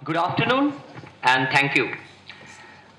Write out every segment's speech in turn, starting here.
Good afternoon, and thank you.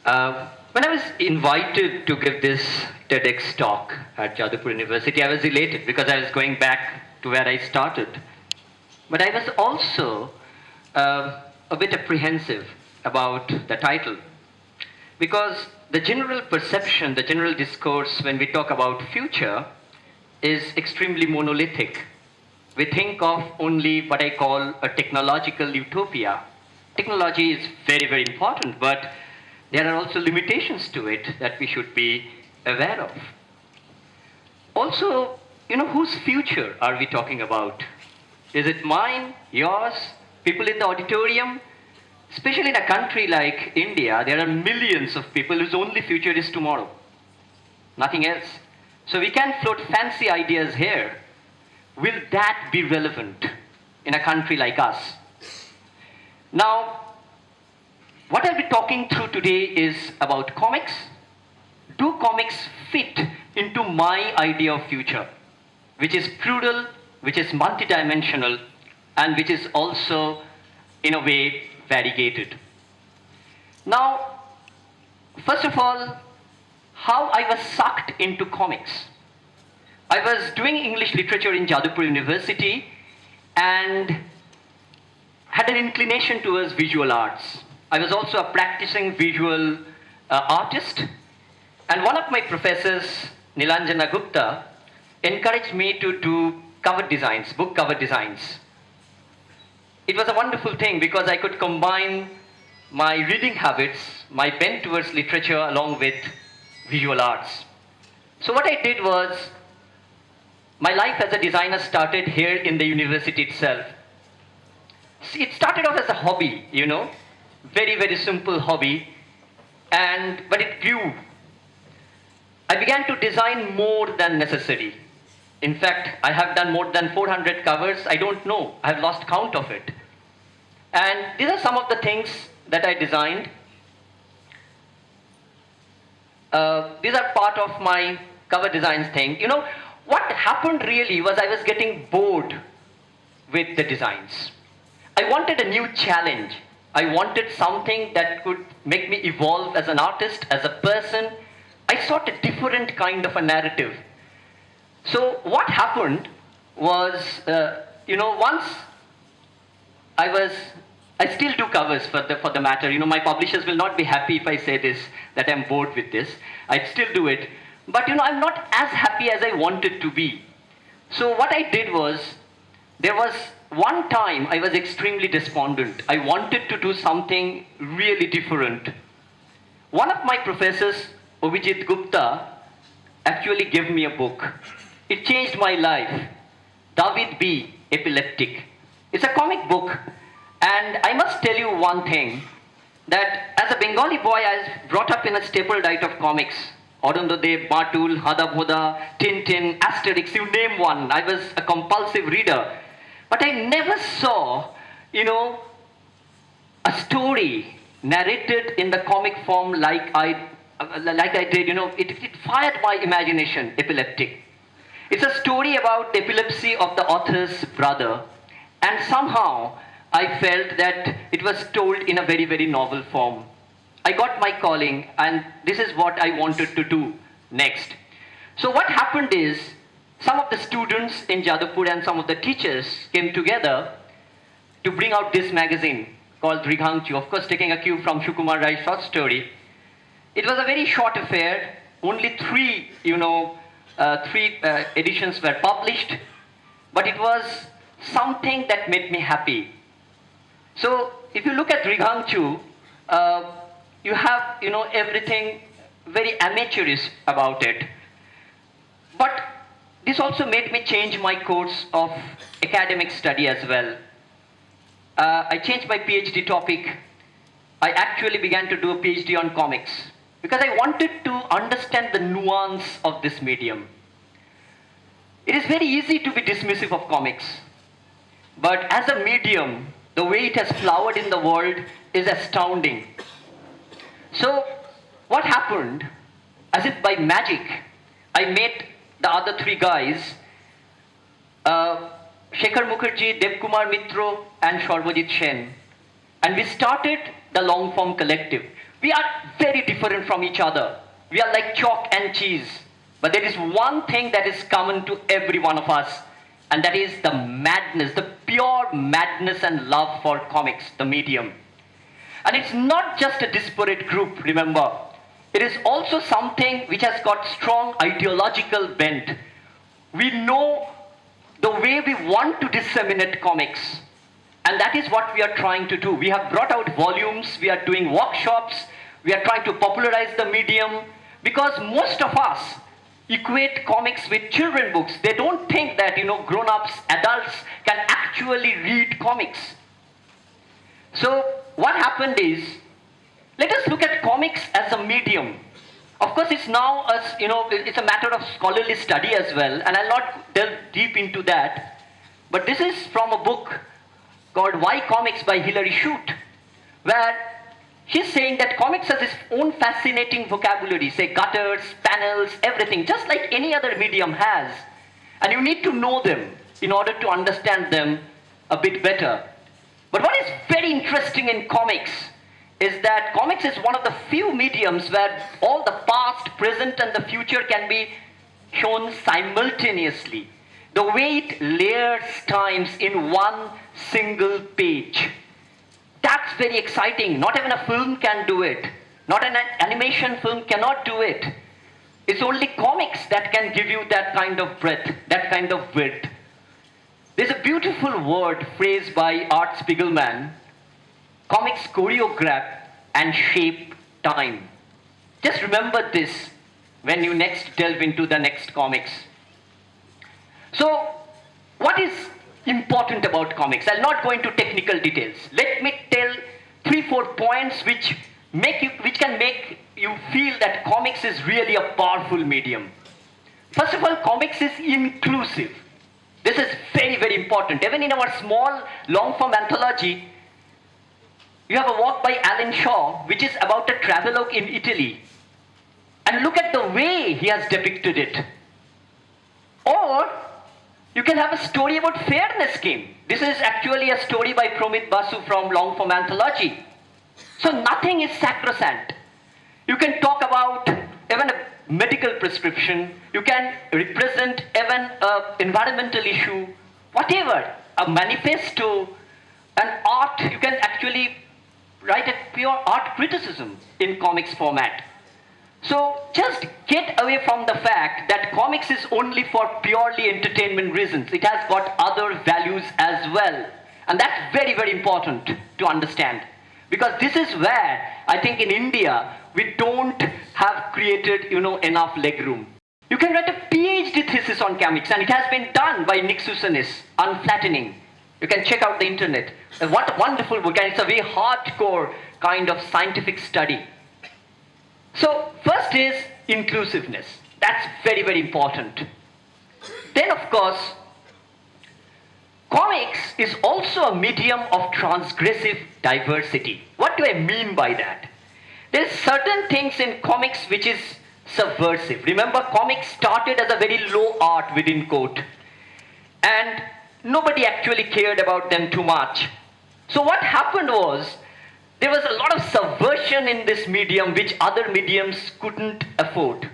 When I was invited to give this TEDx talk at Jadavpur University, I was elated because I was going back to where I started. But I was also a bit apprehensive about the title because the general perception, the general discourse when we talk about future is extremely monolithic. We think of only what I call a technological utopia. Technology is very, very important, but there are also limitations to it that we should be aware of. Also, whose future are we talking about? Is it mine, yours, people in the auditorium? Especially in a country like India, there are millions of people whose only future is tomorrow, nothing else. So we can float fancy ideas here. Will that be relevant in a country like us? Now, what I'll be talking through today is about comics. Do comics fit into my idea of future, which is plural, which is multidimensional, and which is also, in a way, variegated? Now, first of all, how I was sucked into comics. I was doing English literature in Jadavpur University and had an inclination towards visual arts. I was also a practicing visual artist, and one of my professors, Nilanjana Gupta, encouraged me to do cover designs, book cover designs. It was a wonderful thing because I could combine my reading habits, my bent towards literature, along with visual arts. So what I did was, my life as a designer started here in the university itself. See, it started off as a hobby, very, very simple hobby, but it grew. I began to design more than necessary. In fact, I have done more than 400 covers. I don't know. I have lost count of it. And these are some of the things that I designed. These are part of my cover designs thing. What happened really was I was getting bored with the designs. I wanted a new challenge. I wanted something that could make me evolve as an artist, as a person. I sought a different kind of a narrative. So what happened was, once I still do covers for the matter. My publishers will not be happy if I say this, that I'm bored with this. I still do it. But I'm not as happy as I wanted to be. So what I did was, there was one time I was extremely despondent. I wanted to do something really different. One of my professors, Abhijit Gupta, actually gave me a book. It changed my life. David B. Epileptic. It's a comic book. And I must tell you one thing, that as a Bengali boy, I was brought up in a staple diet of comics. Arundadev, Batul, Hada Bhoda, Tintin, Asterix, you name one. I was a compulsive reader. But I never saw, a story narrated in the comic form like I did. It fired my imagination, Epileptic. It's a story about the epilepsy of the author's brother. And somehow, I felt that it was told in a very, very novel form. I got my calling, and this is what I wanted to do next. So what happened is, some of the students in Jadavpur and some of the teachers came together to bring out this magazine called Righangchu, of course taking a cue from Shukumar Rai's short story. It was a very short affair. Only three editions were published, but it was something that made me happy. So if you look at Righangchu, you have everything very amateurish about it. But this also made me change my course of academic study as well. I changed my PhD topic. I actually began to do a PhD on comics because I wanted to understand the nuance of this medium. It is very easy to be dismissive of comics, but as a medium, the way it has flowered in the world is astounding. So what happened, as if by magic, I met the other three guys, Shekhar Mukherjee, Devkumar Mitro, and Sharbojit Sen. And we started the long form collective. We are very different from each other. We are like chalk and cheese. But there is one thing that is common to every one of us, and that is the madness, the pure madness and love for comics, the medium. And it's not just a disparate group, remember. It is also something which has got strong ideological bent. We know the way we want to disseminate comics. And that is what we are trying to do. We have brought out volumes, we are doing workshops, we are trying to popularize the medium, because most of us equate comics with children books. They don't think that, grown-ups, adults can actually read comics. So what happened is, let us look at comics as a medium. Of course, it's now, it's a matter of scholarly study as well, and I'll not delve deep into that. But this is from a book called Why Comics by Hilary Shute, where she's saying that comics has its own fascinating vocabulary, say gutters, panels, everything, just like any other medium has. And you need to know them in order to understand them a bit better. But what is very interesting in comics is that comics is one of the few mediums where all the past, present, and the future can be shown simultaneously. The way it layers times in one single page. That's very exciting. Not even a film can do it. Not an animation film cannot do it. It's only comics that can give you that kind of breadth, that kind of width. There's a beautiful word, phrase by Art Spiegelman. Comics choreograph and shape time. Just remember this when you next delve into the next comics. So, what is important about comics? I'll not go into technical details. Let me tell 3-4 points which can make you feel that comics is really a powerful medium. First of all, comics is inclusive. This is very, very important. Even in our small long-form anthology, you have a work by Alan Shaw, which is about a travelogue in Italy. And look at the way he has depicted it. Or, you can have a story about fairness game. This is actually a story by Promit Basu from long form anthology. So nothing is sacrosanct. You can talk about even a medical prescription. You can represent even an environmental issue, whatever, a manifesto, an art. You can actually write a pure art criticism in comics format. So just get away from the fact that comics is only for purely entertainment reasons. It has got other values as well. And that's very, very important to understand. Because this is where, I think in India, we don't have created, enough legroom. You can write a PhD thesis on comics, and it has been done by Nick Susanis, Unflattening. You can check out the internet. What a wonderful book, and it's a very hardcore kind of scientific study. So, first is inclusiveness. That's very, very important. Then, of course, comics is also a medium of transgressive diversity. What do I mean by that? There's certain things in comics which is subversive. Remember, comics started as a very low art within quote. And nobody actually cared about them too much. So what happened was, there was a lot of subversion in this medium which other mediums couldn't afford.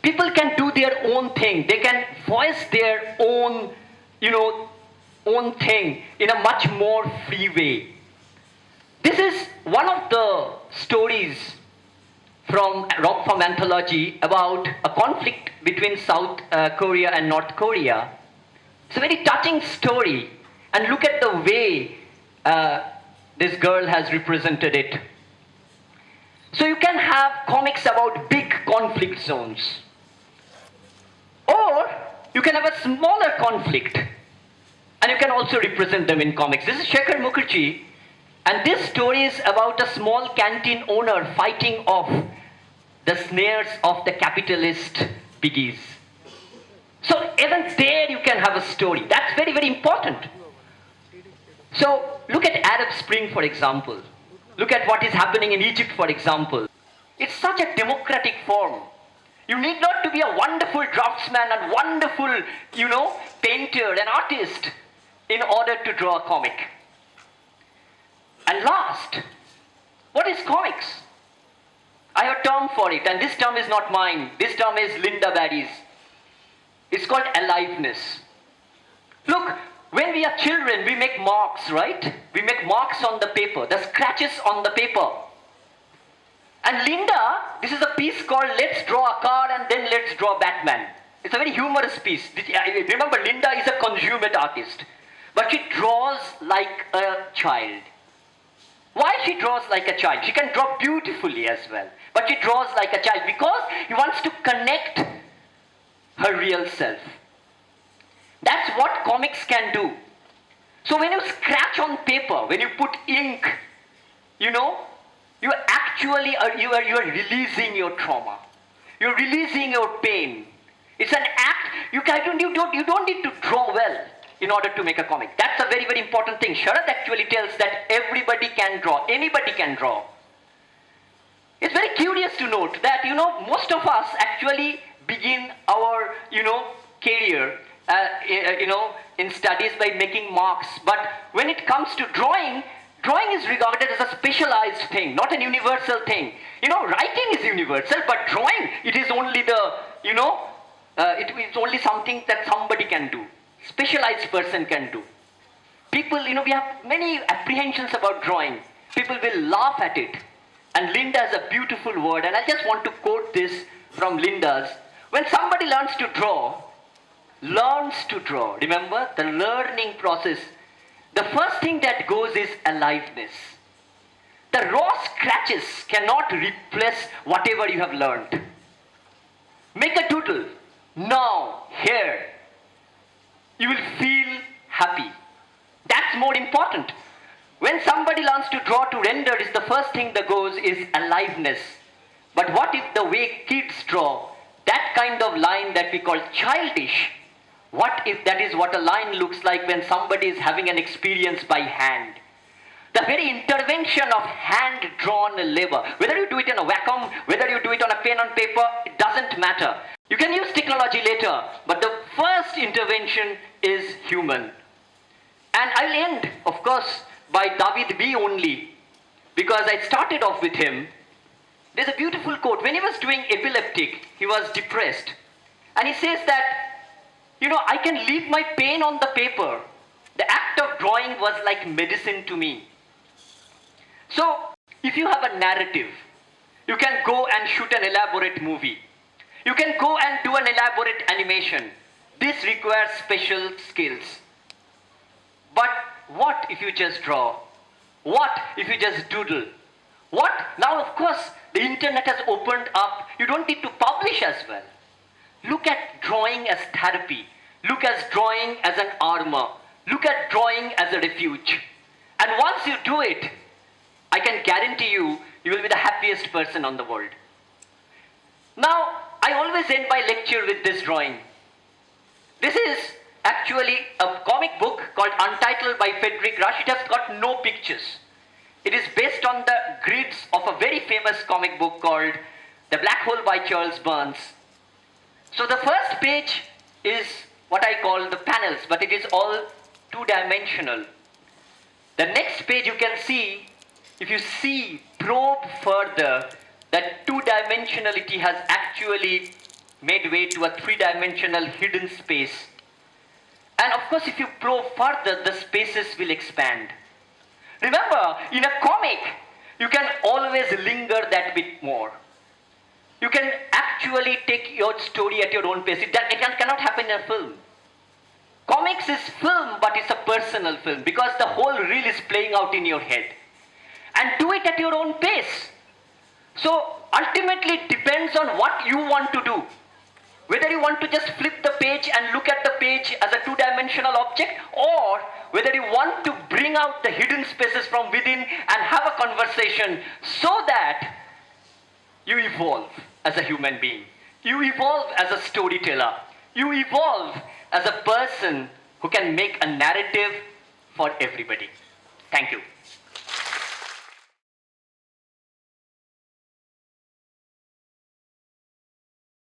People can do their own thing. They can voice their own, own thing in a much more free way. This is one of the stories from anthology about a conflict between South Korea and North Korea. It's a very touching story. And look at the way this girl has represented it. So you can have comics about big conflict zones. Or you can have a smaller conflict. And you can also represent them in comics. This is Shekhar Mukherjee. And this story is about a small canteen owner fighting off the snares of the capitalist biggies. So even there you can have a story. That's very, very important. So look at Arab Spring, for example. Look at what is happening in Egypt, for example. It's such a democratic form. You need not to be a wonderful draftsman and wonderful, painter and artist in order to draw a comic. And last, what is comics? I have a term for it, and this term is not mine. This term is Linda Barry's. It's called aliveness. Look, when we are children, we make marks, right? We make marks on the paper, the scratches on the paper. And Linda, this is a piece called Let's Draw a Car and Then Let's Draw Batman. It's a very humorous piece. Remember, Linda is a consummate artist, but she draws like a child. Why she draws like a child? She can draw beautifully as well, but she draws like a child because she wants to connect her real self. That's what comics can do. So when you scratch on paper, when you put ink, you actually you are releasing your trauma. You're releasing your pain. It's an act. You don't need to draw well in order to make a comic. That's a very, very important thing. Sharad actually tells that everybody can draw. Anybody can draw. It's very curious to note that, most of us actually begin our, career, in studies by making marks. But when it comes to drawing is regarded as a specialized thing, not a universal thing. Writing is universal, but drawing, it is only it's only something that somebody can do. Specialized person can do. People, we have many apprehensions about drawing. People will laugh at it. And Linda has a beautiful word, and I just want to quote this from Linda's. When somebody learns to draw, remember, the learning process, the first thing that goes is aliveness. The raw scratches cannot replace whatever you have learned. Make a doodle. Now, here, you will feel happy. That's more important. When somebody learns to draw, to render, is the first thing that goes is aliveness. But what if the way kids draw, that kind of line that we call childish, what if that is what a line looks like when somebody is having an experience by hand? The very intervention of hand-drawn labor, whether you do it in a vacuum, whether you do it on a pen and paper, it doesn't matter. You can use technology later, but the first intervention is human. And I'll end, of course, by David B. only, because I started off with him. There's a beautiful quote. When he was doing epileptic, he was depressed. And he says that, I can leave my pain on the paper. The act of drawing was like medicine to me. So, if you have a narrative, you can go and shoot an elaborate movie. You can go and do an elaborate animation. This requires special skills. But what if you just draw? What if you just doodle? What? Now, of course, the internet has opened up. You don't need to publish as well. Look at drawing as therapy. Look at drawing as an armor. Look at drawing as a refuge. And once you do it, I can guarantee you, you will be the happiest person on the world. Now, I always end my lecture with this drawing. This is actually a comic book called Untitled by Frederick Rush. It has got no pictures. It is based on the grids of a very famous comic book called The Black Hole by Charles Burns. So the first page is what I call the panels, but it is all two-dimensional. The next page you can see, if you probe further, that two-dimensionality has actually made way to a three-dimensional hidden space. And of course, if you probe further, the spaces will expand. Remember, in a comic, you can always linger that bit more. You can actually take your story at your own pace. It cannot happen in a film. Comics is film, but it's a personal film because the whole reel is playing out in your head. And do it at your own pace. So ultimately it depends on what you want to do. Whether you want to just flip the page and look at the page as a two-dimensional object, or whether you want to bring out the hidden spaces from within and have a conversation so that you evolve as a human being. You evolve as a storyteller. You evolve as a person who can make a narrative for everybody. Thank you.